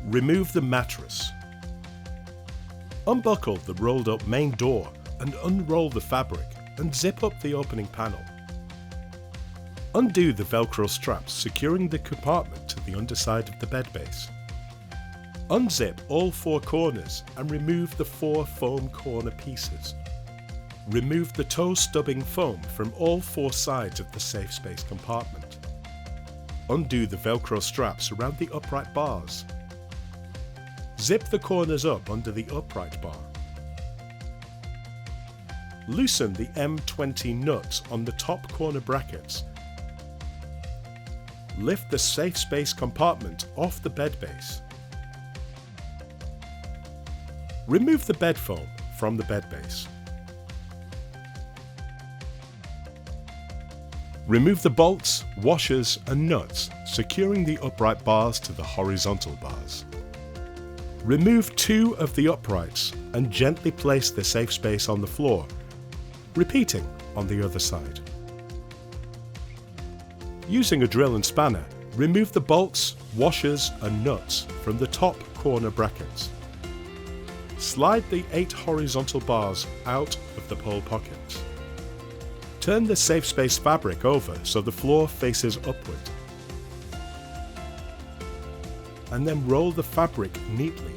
Remove the mattress. Unbuckle the rolled up main door and unroll the fabric and zip up the opening panel. Undo the Velcro straps securing the compartment to the underside of the bed base. Unzip all 4 corners and remove the 4 foam corner pieces. Remove the toe stubbing foam from all 4 sides of the Safespace compartment. Undo the Velcro straps around the upright bars. Zip the corners up under the upright bar. Loosen the M20 nuts on the top corner brackets. Lift the Safespace compartment off the bed base. Remove the bed foam from the bed base. Remove the bolts, washers and nuts securing the upright bars to the horizontal bars. Remove 2 of the uprights and gently place the Safespace on the floor, repeating on the other side. Using a drill and spanner, remove the bolts, washers and nuts from the top corner brackets. Slide the 8 horizontal bars out of the pole pockets. Turn the Safespace fabric over so the floor faces upward. And then roll the fabric neatly